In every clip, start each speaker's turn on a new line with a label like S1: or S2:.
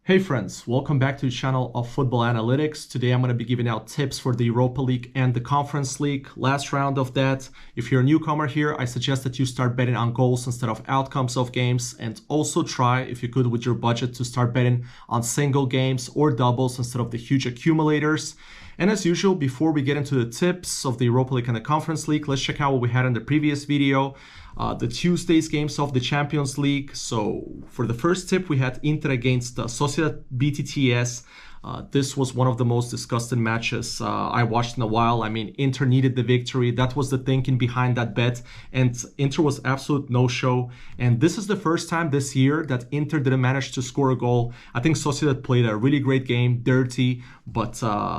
S1: Hey friends, welcome back to the channel of Football Analytics. Today I'm going to be giving out tips for the Europa League and the Conference League. Last round of that. If you're a newcomer here, I suggest that you start betting on goals instead of outcomes of games, and also try, if you could with your budget, to start betting on single games or doubles instead of the huge accumulators. And as usual, before we get into the tips of the Europa League and the Conference League, let's check out what we had in the previous video. The Tuesday's games of the Champions League. So for the first tip, we had Inter against Sociedad BTTS. This was one of the most disgusting matches I watched in a while. I mean, Inter needed the victory. That was the thinking behind that bet. And Inter was absolute no-show. And this is the first time this year that Inter didn't manage to score a goal. I think Sociedad played a really great game, dirty, but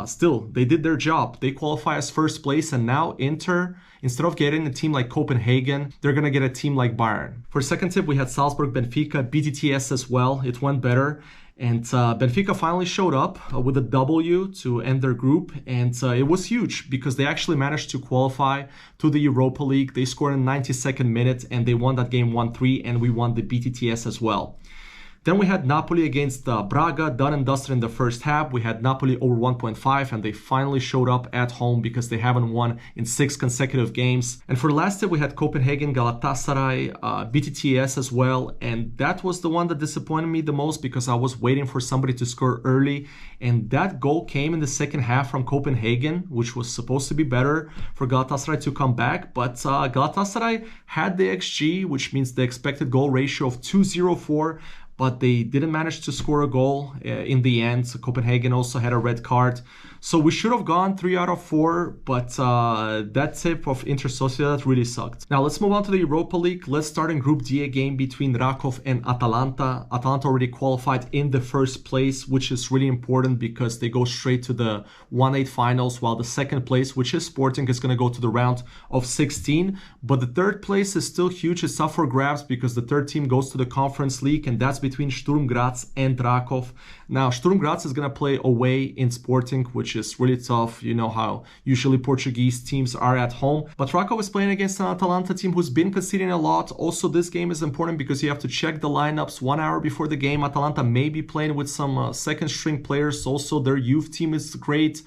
S1: still, they did their job. They qualify as first place, and now Inter, instead of getting a team like Copenhagen, they're going to get a team like Bayern. For second tip, we had Salzburg Benfica, BTTS as well. It went better. And Benfica finally showed up with a W to end their group. And it was huge because they actually managed to qualify to the Europa League. They scored in the 92nd minute and they won that game 1-3, and we won the BTTS as well. Then we had Napoli against Braga, done and dusted in the first half. We had Napoli over 1.5, and they finally showed up at home because they haven't won in 6 consecutive games. And for the last tip, we had Copenhagen, Galatasaray, BTTS as well. And that was the one that disappointed me the most because I was waiting for somebody to score early. And that goal came in the second half from Copenhagen, which was supposed to be better for Galatasaray to come back. But Galatasaray had the XG, which means the expected goal ratio of 2.04. But they didn't manage to score a goal in the end. So Copenhagen also had a red card. So we should have gone 3 out of 4, but that tip of Inter Sociedad really sucked. Now let's move on to the Europa League. Let's start in Group D, a game between Rakow and Atalanta. Atalanta already qualified in the first place, which is really important because they go straight to the 1/8 finals, while the second place, which is Sporting, is going to go to the round of 16. But the third place is still huge. It's up for grabs because the third team goes to the Conference League, and that's between Sturm Graz and Rakow. Now, Sturm Graz is going to play away in Sporting, which is really tough. You know how usually Portuguese teams are at home. But Rakow is playing against an Atalanta team who's been conceding a lot. Also, this game is important because you have to check the lineups 1 hour before the game. Atalanta may be playing with some second-string players. Also, their youth team is great.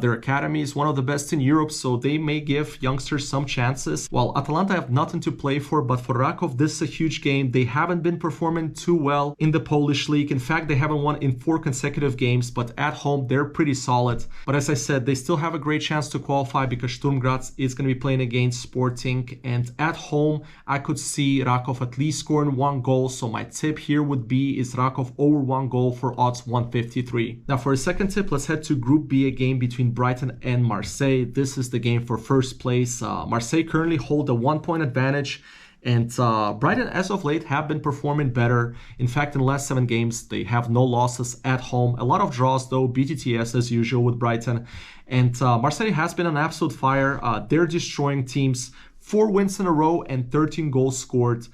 S1: Their academy is one of the best in Europe, so they may give youngsters some chances. While Atalanta have nothing to play for, but for Rakow, this is a huge game. They haven't been performing too well in the Polish league. In fact, they haven't won in 4 consecutive games, but at home, they're pretty solid. But as I said, they still have a great chance to qualify because Sturm Graz is going to be playing against Sporting. And at home, I could see Rakow at least scoring 1 goal. So my tip here would be is Rakow over 1 goal for odds 153. Now for a second tip, let's head to Group B, a game between Brighton and Marseille. This is the game for first place. Marseille currently hold a 1-point advantage. And Brighton, as of late, have been performing better. In fact, in the last 7 games, they have no losses at home. A lot of draws, though, BTTS as usual with Brighton. And Marseille has been an absolute fire. They're destroying teams. 4 wins in a row and 13 goals scored.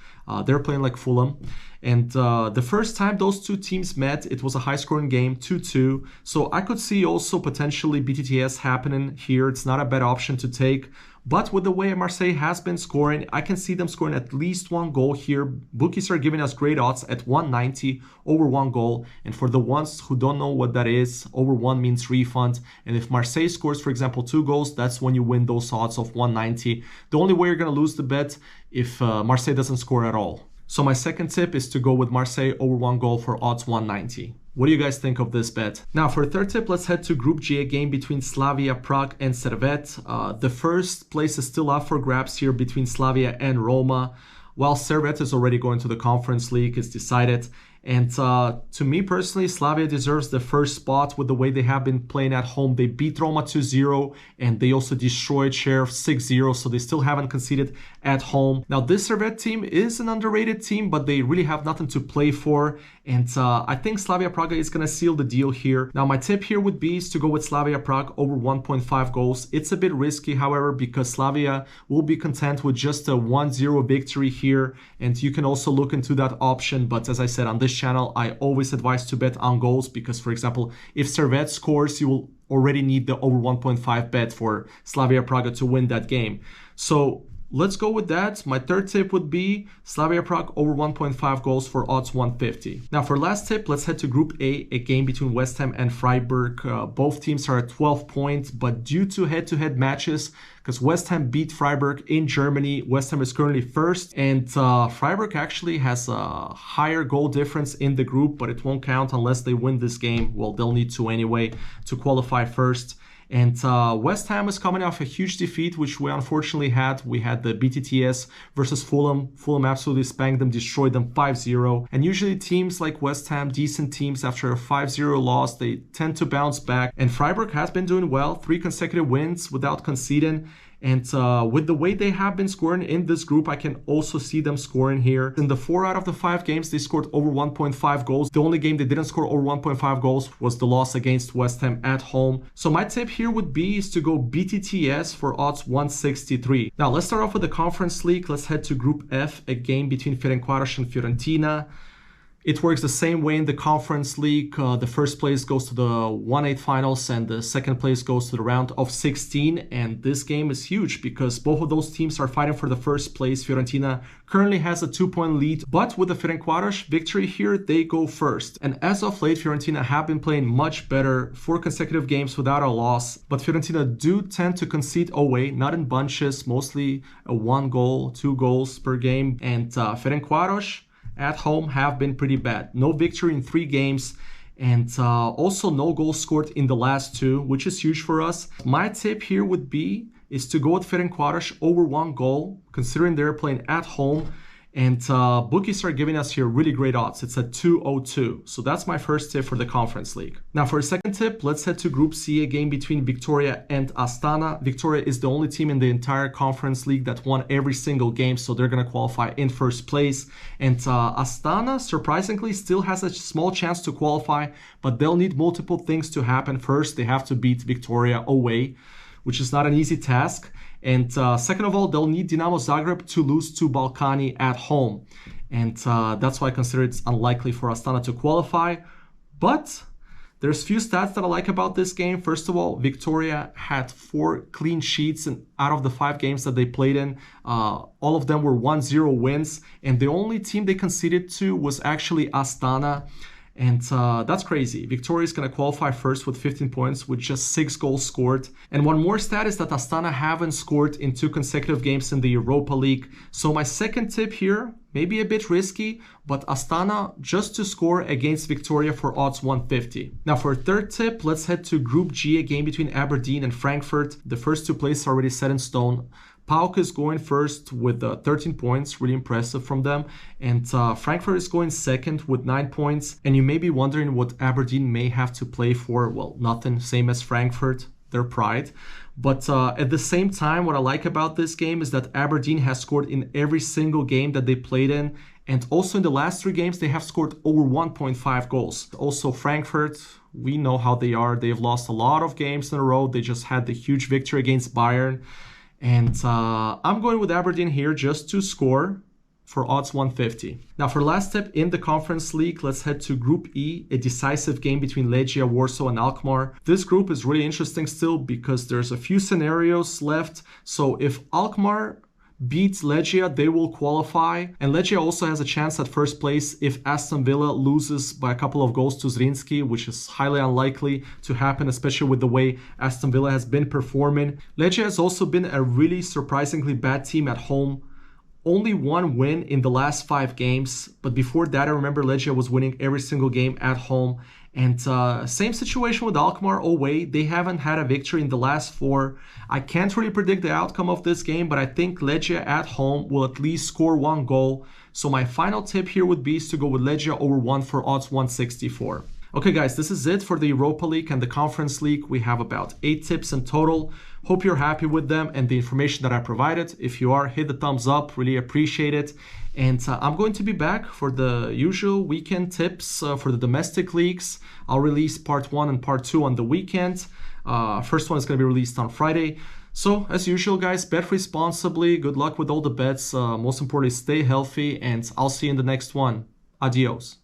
S1: They're playing like Fulham. And the first time those 2 teams met, it was a high-scoring game, 2-2. So I could see also potentially BTTS happening here. It's not a bad option to take. But with the way Marseille has been scoring, I can see them scoring at least 1 goal here. Bookies are giving us great odds at 190 over 1 goal. And for the ones who don't know what that is, over 1 means refund. And if Marseille scores, for example, 2 goals, that's when you win those odds of 190. The only way you're going to lose the bet if Marseille doesn't score at all. So my second tip is to go with Marseille over 1 goal for odds 190. What do you guys think of this bet? Now for a third tip, let's head to Group G, a game between Slavia, Prague and Servette. The first place is still up for grabs here between Slavia and Roma. While Servette is already going to the Conference League, it's decided. And to me personally, Slavia deserves the first spot with the way they have been playing at home. They beat Roma 2-0 and they also destroyed Sheriff 6-0, so they still haven't conceded at home. Now this Servette team is an underrated team, but they really have nothing to play for. And I think Slavia Prague is going to seal the deal here. Now my tip here would be is to go with Slavia Prague over 1.5 goals. It's a bit risky, however, because Slavia will be content with just a 1-0 victory here. And you can also look into that option. But as I said, on this channel, I always advise to bet on goals because, for example, if Servette scores, you will already need the over 1.5 bet for Slavia Prague to win that game. So let's go with that. My third tip would be Slavia Prague over 1.5 goals for odds 150. Now for last tip, let's head to Group A game between West Ham and Freiburg. Both teams are at 12 points, but due to head-to-head matches, because West Ham beat Freiburg in Germany, West Ham is currently first, and Freiburg actually has a higher goal difference in the group, but it won't count unless they win this game. Well, they'll need to anyway to qualify first. And West Ham is coming off a huge defeat, which we unfortunately had. We had the BTTS versus Fulham. Fulham absolutely spanked them, destroyed them 5-0. And usually teams like West Ham, decent teams, after a 5-0 loss, they tend to bounce back. And Freiburg has been doing well, 3 consecutive wins without conceding. And with the way they have been scoring in this group, I can also see them scoring here. In the 4 out of the 5 games, they scored over 1.5 goals. The only game they didn't score over 1.5 goals was the loss against West Ham at home. So my tip here would be is to go BTTS for odds 163. Now let's start off with the Conference League. Let's head to Group F, a game between Ferencváros and Fiorentina. It works the same way in the Conference League. The first place goes to the 1/8 finals and the second place goes to the round of 16. And this game is huge because both of those teams are fighting for the first place. Fiorentina currently has a 2-point lead, but with the Ferencváros victory here, they go first. And as of late, Fiorentina have been playing much better, 4 consecutive games without a loss. But Fiorentina do tend to concede away, not in bunches, mostly a 1 goal, 2 goals per game. And Ferencváros at home have been pretty bad. No victory in 3 games, and also no goals scored in the last 2, which is huge for us. My tip here would be is to go with Ferencváros over 1 goal, considering they're playing at home. And bookies are giving us here really great odds. It's at 202. So that's my first tip for the Conference League. Now for a second tip, let's head to Group C, a game between Victoria and Astana. Victoria is the only team in the entire Conference League that won every single game, so they're going to qualify in first place. And Astana, surprisingly, still has a small chance to qualify, but they'll need multiple things to happen. First, they have to beat Victoria away, which is not an easy task. And second of all, they'll need Dinamo Zagreb to lose to Balkani at home. And that's why I consider it's unlikely for Astana to qualify. But there's few stats that I like about this game. First of all, Victoria had 4 clean sheets out of the 5 games that they played in. All of them were 1-0 wins. And the only team they conceded to was actually Astana. And that's crazy. Victoria is going to qualify first with 15 points with just 6 goals scored. And one more stat is that Astana haven't scored in 2 consecutive games in the Europa League. So my second tip here, maybe a bit risky, but Astana just to score against Victoria for odds 150. Now for a third tip, let's head to Group G, a game between Aberdeen and Frankfurt. The first 2 places are already set in stone. PAOK is going first with 13 points, really impressive from them. And Frankfurt is going second with 9 points. And you may be wondering what Aberdeen may have to play for. Well, nothing, same as Frankfurt, their pride. But at the same time, what I like about this game is that Aberdeen has scored in every single game that they played in. And also in the last 3 games, they have scored over 1.5 goals. Also Frankfurt, we know how they are. They've lost a lot of games in a row. They just had the huge victory against Bayern. And I'm going with Aberdeen here just to score for odds 150. Now for last tip in the Conference League, let's head to Group E, a decisive game between Legia Warsaw and Alkmaar. This group is really interesting still because there's a few scenarios left. So if Alkmaar beats Legia, they will qualify. And Legia also has a chance at first place if Aston Villa loses by a couple of goals to Zrinski, which is highly unlikely to happen, especially with the way Aston Villa has been performing. Legia has also been a really surprisingly bad team at home. Only 1 win in the last 5 games. But before that, I remember Legia was winning every single game at home. And same situation with Alkmaar away. They haven't had a victory in the last 4. I can't really predict the outcome of this game, but I think Legia at home will at least score 1 goal. So my final tip here would be to go with Legia over 1 for odds 164. Okay guys, this is it for the Europa League and the Conference League. We have about 8 tips in total. Hope you're happy with them and the information that I provided. If you are, hit the thumbs up, really appreciate it. And I'm going to be back for the usual weekend tips for the domestic leagues. I'll release part 1 and part 2 on the weekend. First one is going to be released on Friday. So as usual guys, bet responsibly. Good luck with all the bets. Most importantly, stay healthy and I'll see you in the next one. Adios.